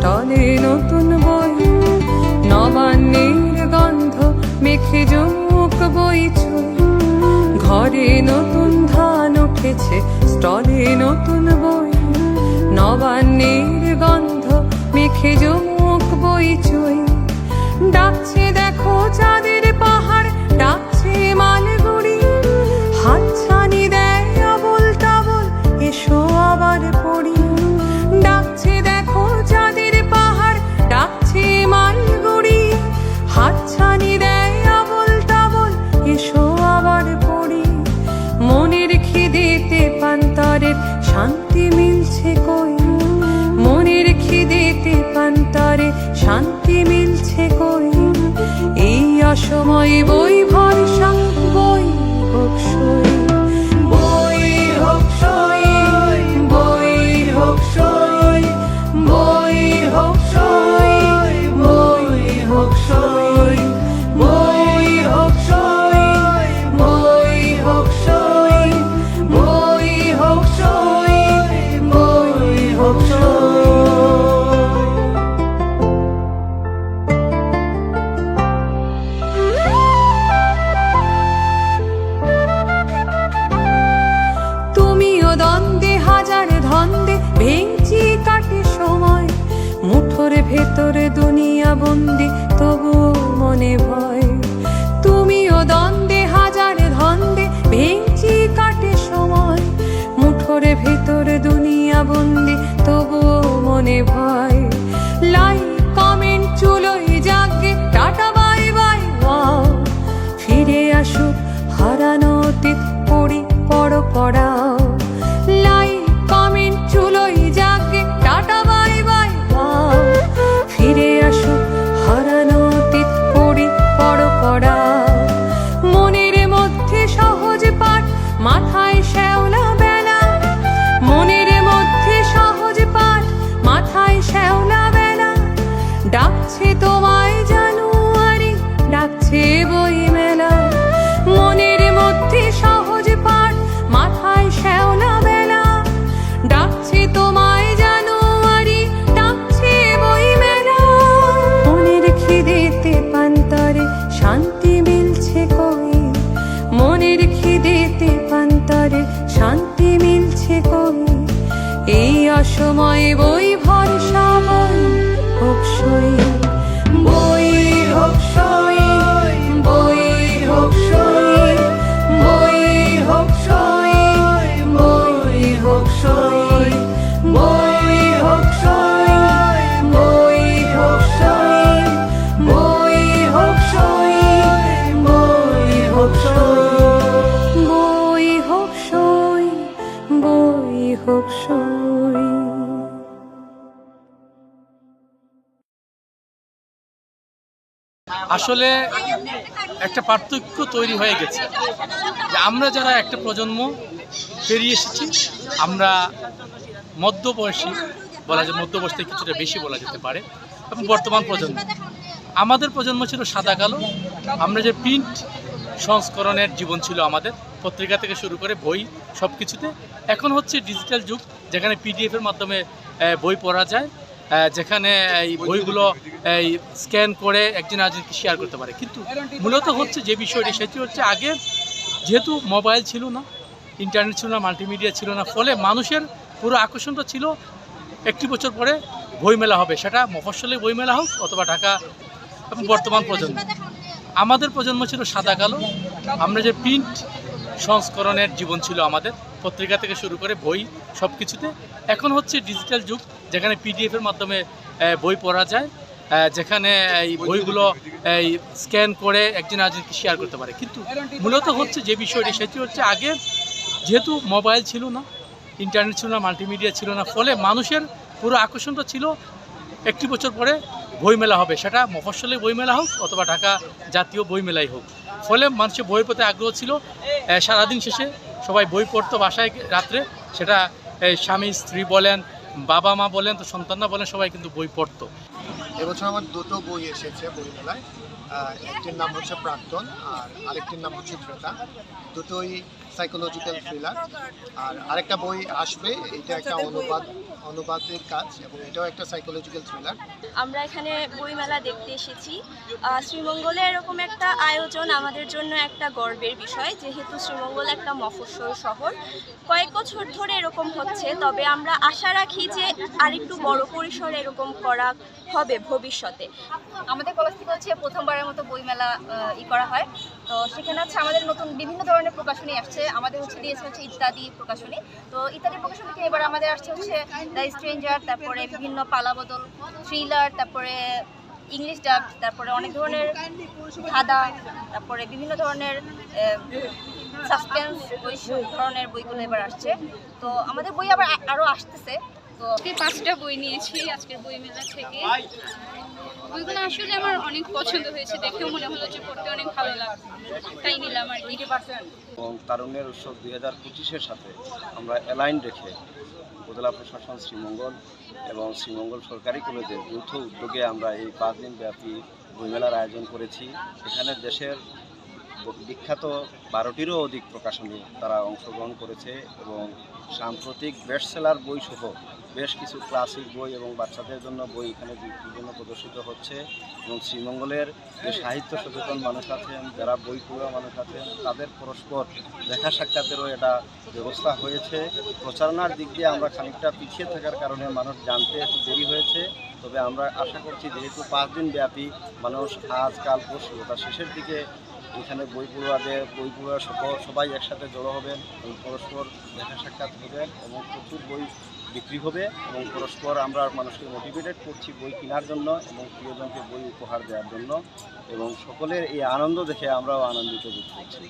স্টলে নতুন বই, নবান্নের গন্ধ মেখে জমুক বই ছই। ঘরে নতুন ধান উঠেছে, স্টলে নতুন বই, নবান্নের গন্ধ মেখে জমুক বই ছই। ডাকছে দেখো চাঁদের পাহাড়, ডাকছে মালগুড়ি, হাতছানি দেয় আবল তাবল, এসো আবার পড়ি। ডাকছে দেখো চাঁদের পাহাড়, ডাকছে মালগুড়ি, হাতছানি দেয় আবল তাবল, এসো আবার পড়ি। মনের খিদেতে পান্তারের শান্তি মিলছে কই, মনের খিদেতে পান্তারে শান্তি মিলছে কই। এই অসময় বই ভরসা, বই হোক সই, বই হোক সই, বই হোক সই, বই হোক সই, বই হোক সই, বই হোক সই, বই হোক সই, বই হোক সই, বই হোক সই। তুমিও দ্বন্দ্বে হাজার ধন্দে ভেঙচি কাটে সময়, মুঠোর ভেতরে দুনিয়া বন্দি তবুও মনে ভয়। তুমিও দ্বন্দ্বে হাজার ধন্দে ভেঙচি কাটে সময়, মুঠোর ভেতরে দুনিয়া বন্দি তবুও মনে ভয়। লাইক কমেন্ট চুলোই জাগে, টাটা বাই বাই ওয়াও, ফিরে আসুক হারানো অতীত, পড়ি পড়ো পড়াও। লাইক কমেন্ট চুলোই জাগে, টাটা বাই বাই ওয়াও, ফিরে আসুক হারানো অতীত, পড়ি পড়ো পড়াও। মনের মধ্যে সহজ পাঠ, মাথায় শ্যাওলা বেলা, মনের মধ্যে সহজ পাঠ, মাথায় শ্যাওলা বেলা। ডাকছে তোমায় জানুয়ারি, ডাকছে বই মেলা, মনের মধ্যে সহজ পাঠ, মাথায় শ্যাওলা বেলা। ডাকছে তোমায় জানুয়ারি, ডাকছে বই মেলা। মনের খিদেতে পান্তারে শান্তি মিলছে কই, মনের খিদেতে পান্তারে শান্তি মিলছে কই। এই অসময়ে বই ভরসা, বই হোক সই, বই হোক সই, বই হোক সই, বই হোক সই, বই হোক সই, বই হোক সই, বই হোক সই, বই হোক সই, বই হোক সই, বই হোক সই, বই হোক সই। আসলে একটা পার্থক্য তৈরি হয়ে গেছে যে আমরা যারা একটা প্রজন্ম পেরিয়ে এসেছি, আমরা মধ্যবয়সী বলা যায়, মধ্যবয়স থেকে কিছুটা বেশি বলা যেতে পারে, এবং বর্তমান প্রজন্ম। আমাদের প্রজন্ম ছিল সাদা কালো, আমরা যে প্রিন্ট সংস্করণের জীবন ছিল আমাদের, পত্রিকা থেকে শুরু করে বই সব কিছুতে। এখন হচ্ছে ডিজিটাল যুগ, যেখানে পিডিএফের মাধ্যমে বই পড়া যায়, যেখানে এই বইগুলো এই স্ক্যান করে একজন আরেকজনকে শেয়ার করতে পারে। কিন্তু মূলত হচ্ছে যে বিষয়টি, সেটি হচ্ছে আগে যেহেতু মোবাইল ছিল না, ইন্টারনেট ছিল না, মাল্টিমিডিয়া ছিল না, ফলে মানুষের পুরো আকর্ষণটা ছিল একটি বছর পরে বইমেলা হবে, সেটা মফস্বলে বইমেলা হোক অথবা ঢাকা। এবং বর্তমান প্রজন্ম, আমাদের প্রজন্ম ছিল সাদা কালো, আমরা যে প্রিন্ট সংস্করণের জীবন ছিল আমাদের, পত্রিকা থেকে শুরু করে বই সব কিছুতে। এখন হচ্ছে ডিজিটাল যুগ, যেখানে পিডিএফের মাধ্যমে বই পড়া যায়, যেখানে এই বইগুলো এই স্ক্যান করে একজন আরেকজনকে শেয়ার করতে পারে। কিন্তু মূলত হচ্ছে যে বিষয়টি, সেটি হচ্ছে আগে যেহেতু মোবাইল ছিল না, ইন্টারনেট ছিল না, মাল্টিমিডিয়া ছিল না, ফলে মানুষের পুরো আকর্ষণটা ছিল একটি বছর পরে বইমেলা হবে, সেটা মফস্বলে বইমেলা হোক অথবা ঢাকা জাতীয় বইমেলাই হোক। ফলে মানুষের বইয়ের প্রতি আগ্রহ ছিল। সারাদিন শেষে সবাই বই পড়তো বাসায় রাত্রে, সেটা স্বামী স্ত্রী বলেন, বাবা মা বলেন, তো সন্তানরা বলেন, সবাই কিন্তু বই পড়তো। এবছর আমার দুটো বই এসেছে বইমেলায়, একটির নাম হচ্ছে প্রাক্তন আর আরেকটির নাম হচ্ছে ক্রেতা। দুটোই সাইকোলজিক্যাল থ্রিলার। আর আরেকটা বই আসবে, এটা একটা অনুবাদের কাজ এবং এটাও একটা সাইকোলজিক্যাল থ্রিলার। আমরা এখানে বইমেলা দেখতে এসেছি। শ্রীমঙ্গলে এরকম একটা আয়োজন আমাদের জন্য একটা গর্বের বিষয়, যেহেতু শ্রীমঙ্গল একটা মফস্বল শহর। কয়েক বছর ধরে এরকম হচ্ছে, তবে আমরা আশা রাখি যে আরেকটু বড় পরিসরে এরকম করা হবে ভবিষ্যতে। আমাদের কলেজ থেকে হচ্ছে প্রথমবারের মতো বইমেলা করা হয়। তো সেখানে হচ্ছে আমাদের নতুন বিভিন্ন ধরনের প্রকাশনী আসছে। আমাদের দিয়েছে হচ্ছে ইত্যাদি প্রকাশনী। তো ইত্যাদি প্রকাশনী থেকে এবার আমাদের আসছে হচ্ছে দ্য স্ট্রেঞ্জার, তারপরে বিভিন্ন পালাবদল, থ্রিলার, তারপরে ইংলিশ ডাব, তারপরে অনেক ধরনের ধাঁধা, তারপরে বিভিন্ন ধরনের সাসপেন্স ধরনের বইগুলো এবার আসছে। তো আমাদের বই আবার আরও আসতেছে। তো 5টা বই নিয়েছি আজকের বইমেলা থেকে। বইগুলো আসলে আমার অনেক পছন্দ হয়েছে, দেখেও মনে হলো যে পড়তে অনেক ভালো লাগবে, তাই নিলাম আর কি। এবং তারুণ্যের উৎসব 2025-এর সাথে আমরা অ্যালাইন রেখে উপজেলা প্রশাসন, শ্রীমঙ্গল এবং শ্রীমঙ্গল সরকারি কলেজের যৌথ উদ্যোগে আমরা এই 5 দিন ব্যাপী বইমেলার আয়োজন করেছি। এখানে দেশের বিখ্যাত 12টিরও অধিক প্রকাশনী তারা অংশগ্রহণ করেছে এবং সাম্প্রতিক বেস্টসেলার বই সহ বেশ কিছু ক্লাসিক বই এবং বাচ্চাদের জন্য বই এখানে বিভিন্ন প্রদর্শিত হচ্ছে। এবং শ্রীমঙ্গলের যে সাহিত্য সচেতন মানুষ আছেন, যারা বই পড়ুয়া মানুষ আছেন, তাদের পরস্পর দেখা সাক্ষাতেরও এটা ব্যবস্থা হয়েছে। প্রচারণার দিক দিয়ে আমরা খানিকটা পিছিয়ে থাকার কারণে মানুষ জানতে একটু দেরি হয়েছে। তবে আমরা আশা করছি যেহেতু 5 দিন ব্যাপী মানুষ আজ কাল পরশু তার শেষের দিকে এখানে বই পড়ুয়া সবাই একসাথে জড়ো হবেন এবং পরস্পর দেখা সাক্ষাৎ হবেন এবং প্রচুর বই বিক্রি হবে এবং পরস্পর আমরা মানুষকে মোটিভেটেড করছি বই কেনার জন্য এবং প্রিয়জনকে বই উপহার দেওয়ার জন্য। এবং সকলের এই আনন্দ দেখে আমরাও আনন্দিত বোধ করছি।